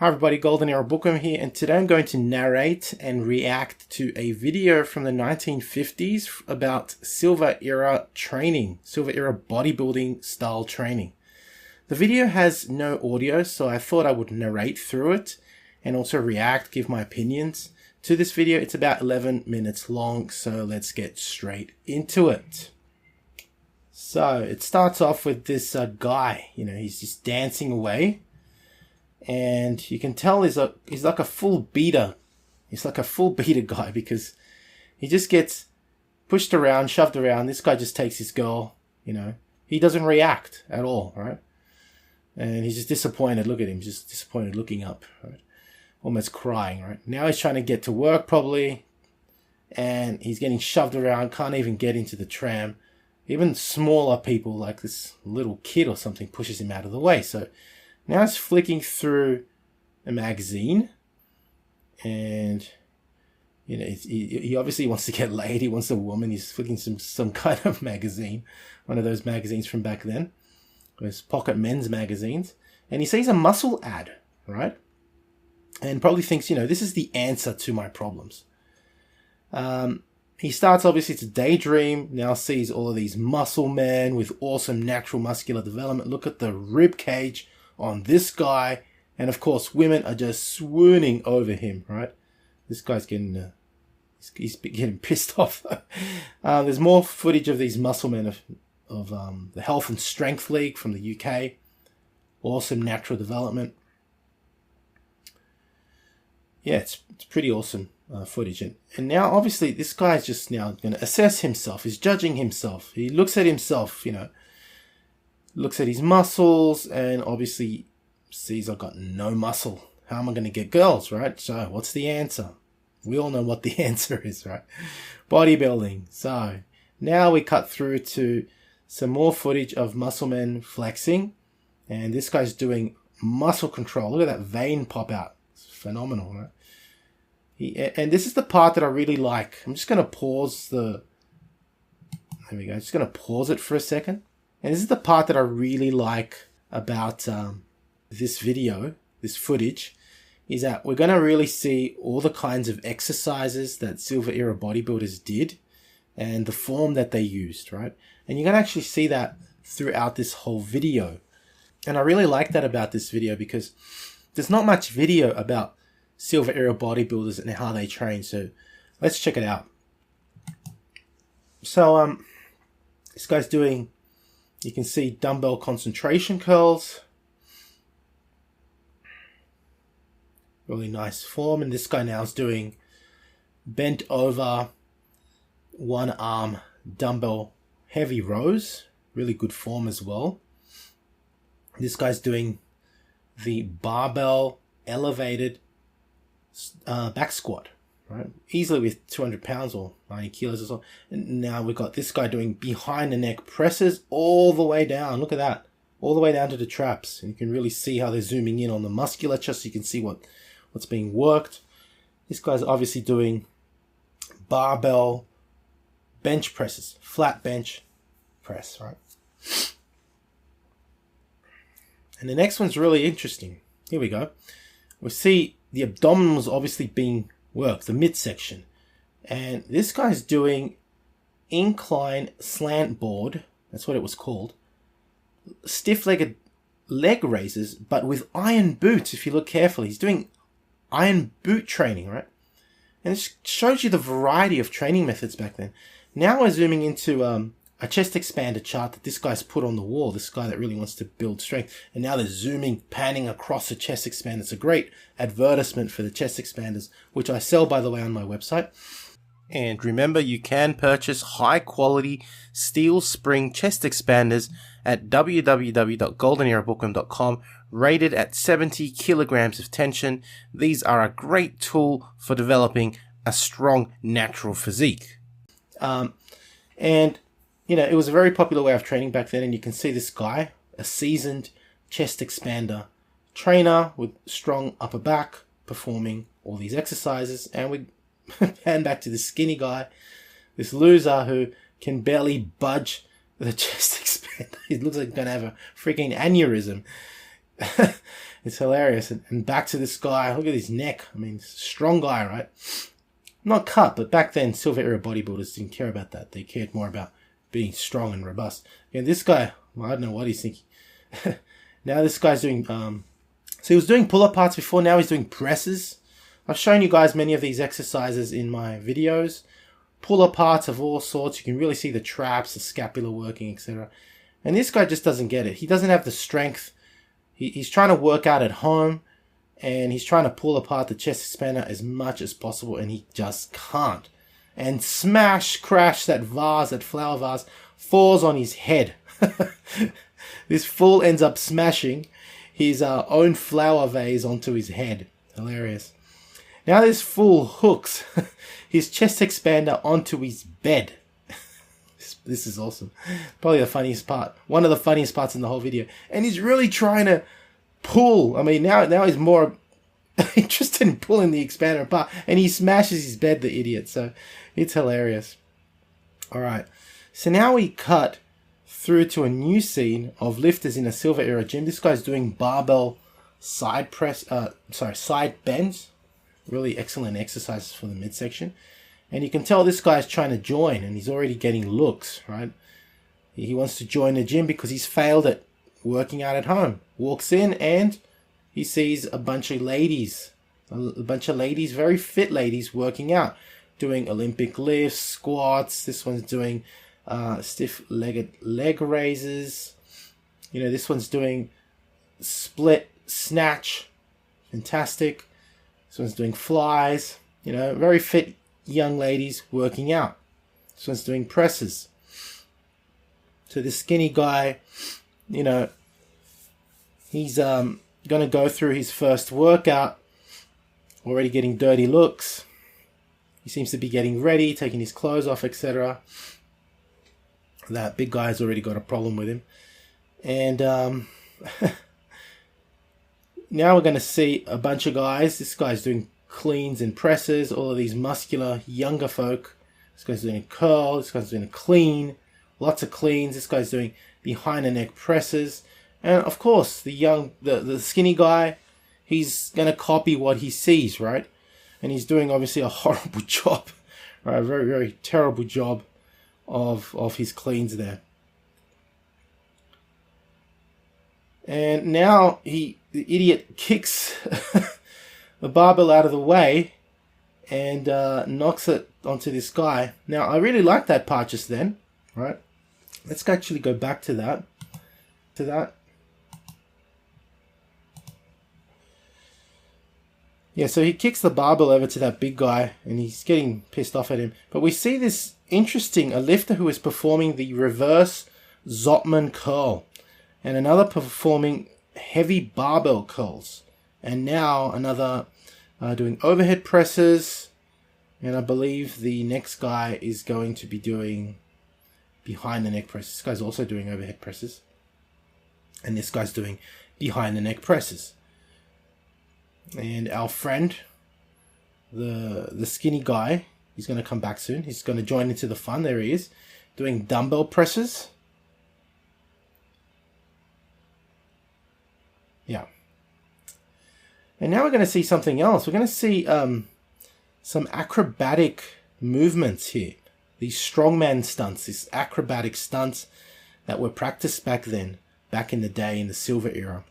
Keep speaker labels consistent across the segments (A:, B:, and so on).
A: Hi everybody, Golden Era Bookworm here, and today I'm going to narrate and react to a video from the 1950s about Silver Era training, Silver Era bodybuilding style training. The video has no audio, so I thought I would narrate through it and also react, give my opinions to this video. It's about 11 minutes long, so let's get straight into it. So it starts off with this guy, he's just dancing away. And you can tell he's like a full beater. He's like a full beater guy because he just gets pushed around, shoved around. This guy just takes his girl, He doesn't react at all, right? And he's just disappointed. Look at him, just disappointed looking up, right? Almost crying, right? Now he's trying to get to work probably. And he's getting shoved around, can't even get into the tram. Even smaller people like this little kid or something pushes him out of the way. So now he's flicking through a magazine, and he obviously wants to get laid. He wants a woman. He's flicking some kind of magazine, one of those magazines from back then, those pocket men's magazines, and he sees a muscle ad, right? And probably thinks, this is the answer to my problems. He starts obviously to daydream. Now sees all of these muscle men with awesome natural muscular development. Look at the rib cage on this guy, and of course women are just swooning over him, right? This guy's getting he's getting pissed off. There's more footage of these muscle men of the Health and Strength League from the UK. Awesome natural development. Yeah, it's pretty awesome footage. And now obviously this guy's just now going to assess himself. He's judging himself. He looks at himself, looks at his muscles and obviously sees I've got no muscle. How am I going to get girls, right? So what's the answer? We all know what the answer is, right? Bodybuilding. So now we cut through to some more footage of muscle men flexing. And this guy's doing muscle control. Look at that vein pop out. It's phenomenal, right? And this is the part that I really like. I'm just going to pause there we go. Just going to pause it for a second. And this is the part that I really like about this video, this footage, is that we're going to really see all the kinds of exercises that Silver Era bodybuilders did and the form that they used, right? And you're going to actually see that throughout this whole video. And I really like that about this video because there's not much video about Silver Era bodybuilders and how they train. So let's check it out. So this guy's doing, you can see dumbbell concentration curls. Really nice form. And this guy now is doing bent over one arm dumbbell heavy rows. Really good form as well. This guy's doing the barbell elevated back squat, right? Easily with 200 pounds or 90 kilos or so. And now we've got this guy doing behind the neck presses all the way down. Look at that. All the way down to the traps. And you can really see how they're zooming in on the musculature so you can see what's being worked. This guy's obviously doing barbell bench presses. Flat bench press, right? And the next one's really interesting. Here we go. We see the abdominals obviously being worked, the midsection. And this guy's doing incline slant board. That's what it was called. Stiff-legged leg raises, but with iron boots, if you look carefully. He's doing iron boot training, right? And it shows you the variety of training methods back then. Now we're zooming into a chest expander chart that this guy's put on the wall, this guy that really wants to build strength. And now they're zooming, panning across the chest expander. It's a great advertisement for the chest expanders, which I sell, by the way, on my website. And remember, you can purchase high-quality steel spring chest expanders at www.goldenerabookworm.com, rated at 70 kilograms of tension. These are a great tool for developing a strong, natural physique. It was a very popular way of training back then, and you can see this guy, a seasoned chest expander trainer with strong upper back, performing all these exercises. And we hand back to this skinny guy, this loser who can barely budge the chest expander. He looks like he's going to have a freaking aneurysm. It's hilarious. And back to this guy. Look at his neck. I mean, strong guy, right? Not cut, but back then, Silver Era bodybuilders didn't care about that. They cared more about being strong and robust. And this guy, well, I don't know what he's thinking. Now this guy's doing, so he was doing pull-up parts before, now he's doing presses. I've shown you guys many of these exercises in my videos. Pull-up parts of all sorts. You can really see the traps, the scapula working, etc. And this guy just doesn't get it. He doesn't have the strength. He's trying to work out at home, and he's trying to pull apart the chest expander as much as possible, and he just can't. And smash, crash, that vase, that flower vase, falls on his head. This fool ends up smashing his own flower vase onto his head. Hilarious. Now this fool hooks his chest expander onto his bed. This is awesome. Probably the funniest part. One of the funniest parts in the whole video. And he's really trying to pull. I mean, now he's more interested in pulling the expander apart. And he smashes his bed, the idiot. So it's hilarious. Alright. So now we cut through to a new scene of lifters in a Silver Era gym. This guy's doing barbell side bends. Really excellent exercises for the midsection. And you can tell this guy's trying to join, and he's already getting looks, right? He wants to join the gym because he's failed at working out at home. Walks in and he sees a bunch of ladies, very fit ladies working out, doing Olympic lifts, squats. This one's doing stiff-legged leg raises. You know, this one's doing split snatch. Fantastic. This one's doing flies. You know, very fit young ladies working out. This one's doing presses. So this skinny guy, you know, he's going to go through his first workout, already getting dirty looks. He seems to be getting ready, taking his clothes off, etc. That big guy's already got a problem with him. And now we're going to see a bunch of guys. This guy's doing cleans and presses, all of these muscular younger folk. This guy's doing a curl, this guy's doing a clean, lots of cleans. This guy's doing behind the neck presses. And of course, the skinny guy, he's going to copy what he sees, right? And he's doing obviously a horrible job, right? A very, very terrible job of his cleans there. And now the idiot kicks the barbell out of the way and knocks it onto this guy. Now, I really like that part just then, right? Let's actually go back to that. Yeah, so he kicks the barbell over to that big guy and he's getting pissed off at him. But we see this a lifter who is performing the reverse Zotman curl and another performing heavy barbell curls. And now another doing overhead presses. And I believe the next guy is going to be doing behind the neck presses. This guy's also doing overhead presses. And this guy's doing behind the neck presses. And our friend, the skinny guy, he's going to come back soon. He's going to join into the fun. There he is, doing dumbbell presses. Yeah. And now we're going to see something else. We're going to see some acrobatic movements here. These strongman stunts, these acrobatic stunts that were practiced back then, back in the day in the Silver Era.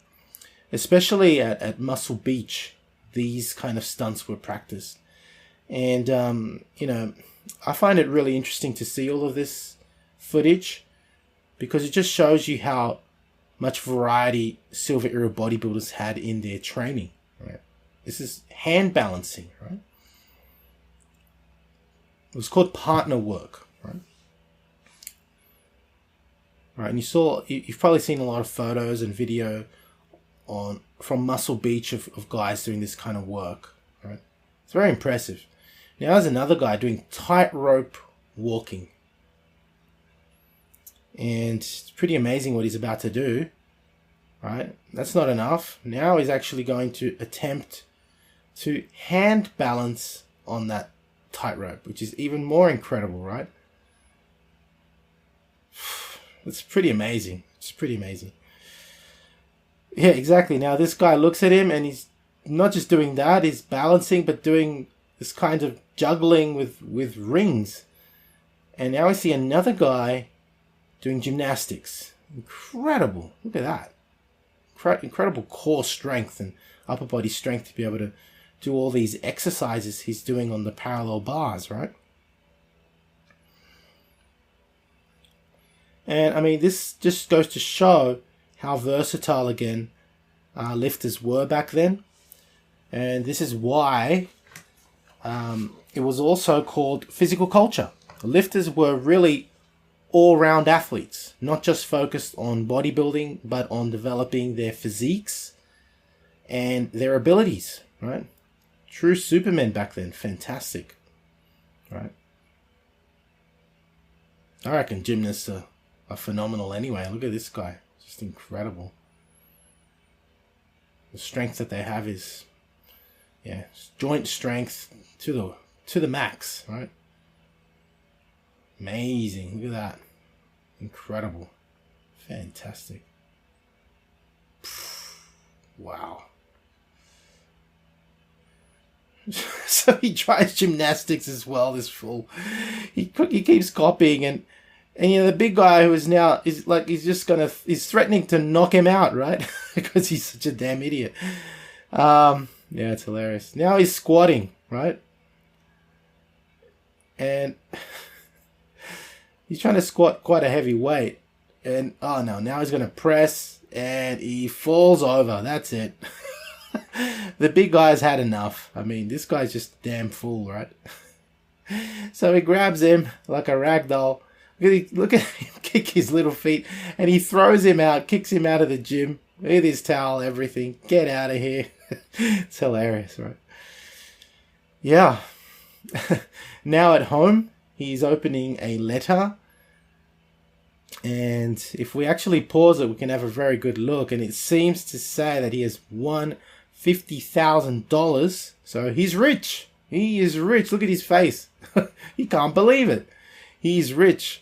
A: Especially at Muscle Beach, these kind of stunts were practiced. And, you know, I find it really interesting to see all of this footage because it just shows you how much variety Silver Era bodybuilders had in their training. Right? This is hand balancing, right? It was called partner work, right? Right, and you've probably seen a lot of photos and video from Muscle Beach of guys doing this kind of work, right? It's very impressive. Now there's another guy doing tightrope walking. And it's pretty amazing what he's about to do, right? That's not enough. Now he's actually going to attempt to hand balance on that tightrope, which is even more incredible, right? It's pretty amazing. It's pretty amazing. Yeah, exactly. Now this guy looks at him and he's not just doing that, he's balancing, but doing this kind of juggling with rings. And now I see another guy doing gymnastics. Incredible. Look at that. Incredible core strength and upper body strength to be able to do all these exercises he's doing on the parallel bars, right? And I mean, this just goes to show how versatile, again, lifters were back then. And this is why it was also called physical culture. The lifters were really all-round athletes, not just focused on bodybuilding, but on developing their physiques and their abilities, right? True supermen back then. Fantastic, right? I reckon gymnasts are phenomenal anyway. Look at this guy. Just incredible. The strength that they have is, yeah, joint strength to the max, right? Amazing. Look at that. Incredible. Fantastic. Wow. So he tries gymnastics as well, this fool. He keeps copying, and you know, the big guy who is now, he's threatening to knock him out, right? Because he's such a damn idiot. Yeah, it's hilarious. Now he's squatting, right? And he's trying to squat quite a heavy weight. And, oh no, now he's going to press, and he falls over. That's it. The big guy's had enough. I mean, this guy's just a damn fool, right? So he grabs him like a rag doll. Look at him kick his little feet, and he throws him out, kicks him out of the gym with his towel, everything. Get out of here. It's hilarious, right? Yeah. Now at home, he's opening a letter. And if we actually pause it, we can have a very good look. And it seems to say that he has won $50,000. So he's rich. He is rich. Look at his face. He can't believe it. He's rich.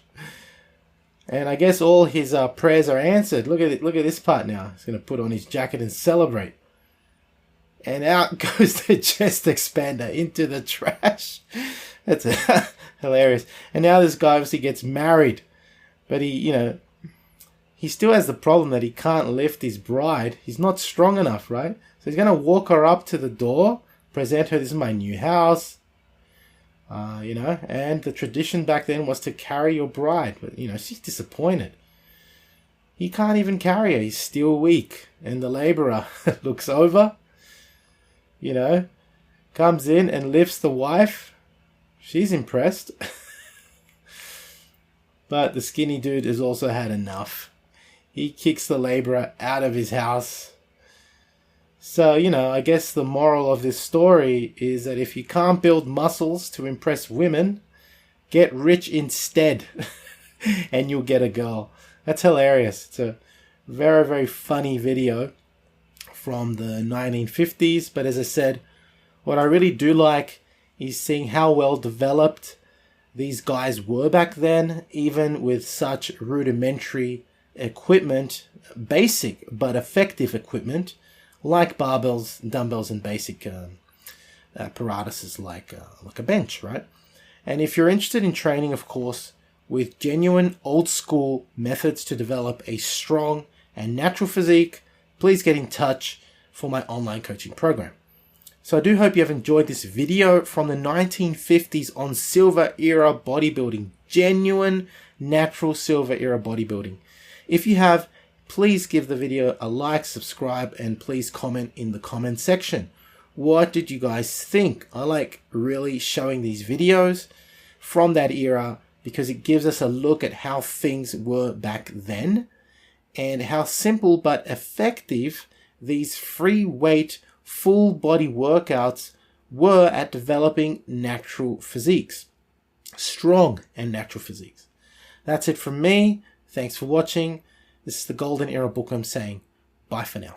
A: And I guess all his prayers are answered. Look at it. Look at this part now. He's going to put on his jacket and celebrate. And out goes the chest expander into the trash. That's hilarious. And now this guy obviously gets married. But he still has the problem that he can't lift his bride. He's not strong enough, right? So he's going to walk her up to the door, present her, this is my new house. And the tradition back then was to carry your bride. But, she's disappointed. He can't even carry her. He's still weak. And the laborer looks over, comes in and lifts the wife. She's impressed. But the skinny dude has also had enough. He kicks the laborer out of his house. So, I guess the moral of this story is that if you can't build muscles to impress women, get rich instead and you'll get a girl. That's hilarious. It's a very, very funny video from the 1950s. But as I said, what I really do like is seeing how well developed these guys were back then, even with such rudimentary equipment, basic but effective equipment, like barbells, dumbbells, and basic apparatuses like a bench, right? And if you're interested in training, of course, with genuine old school methods to develop a strong and natural physique, please get in touch for my online coaching program. So I do hope you have enjoyed this video from the 1950s on Silver Era Bodybuilding. Genuine, natural Silver Era Bodybuilding. If you have, please give the video a like, subscribe, and please comment in the comment section. What did you guys think? I like really showing these videos from that era because it gives us a look at how things were back then and how simple but effective these free weight full body workouts were at developing natural physiques. Strong and natural physiques. That's it from me. Thanks for watching. This is the Golden Era Bookworm saying bye for now.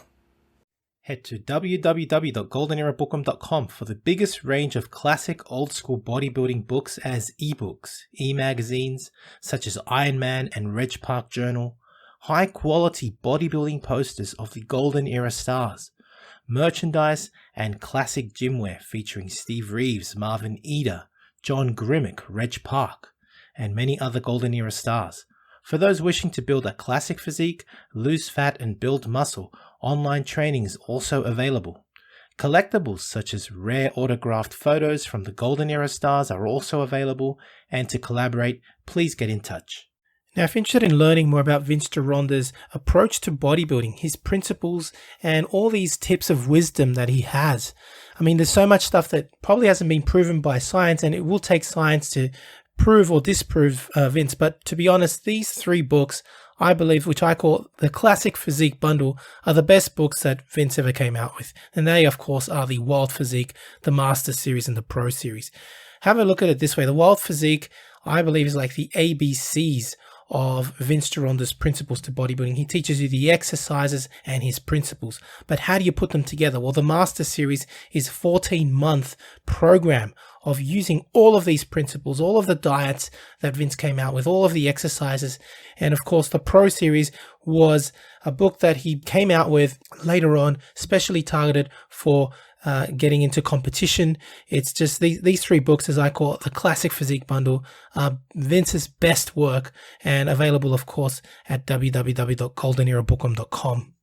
A: Head to www.goldenerabookworm.com for the biggest range of classic old school bodybuilding books as ebooks, e-magazines such as Iron Man and Reg Park Journal, high-quality bodybuilding posters of the Golden Era stars, merchandise and classic gymwear featuring Steve Reeves, Marvin Eder, John Grimmick, Reg Park, and many other Golden Era stars. For those wishing to build a classic physique, lose fat, and build muscle, online training is also available. Collectibles such as rare autographed photos from the Golden Era stars are also available, and to collaborate, please get in touch. Now, if you're interested in learning more about Vince Gironda's approach to bodybuilding, his principles, and all these tips of wisdom that he has, I mean, there's so much stuff that probably hasn't been proven by science, and it will take science to prove or disprove Vince. But to be honest, these 3 books, I believe, which I call the Classic Physique Bundle, are the best books that Vince ever came out with. And they, of course, are the Wild Physique, the Master Series, and the Pro Series. Have a look at it this way. The Wild Physique, I believe, is like the ABCs of Vince Gironda's principles to bodybuilding. He teaches you the exercises and his principles. But how do you put them together? Well, the Master Series is a 14-month program of using all of these principles, all of the diets that Vince came out with, all of the exercises. And of course, the Pro Series was a book that he came out with later on, specially targeted for getting into competition. It's just these 3 books, as I call it, the Classic Physique Bundle, are Vince's best work, and available, of course, at www.goldenerabookworm.com.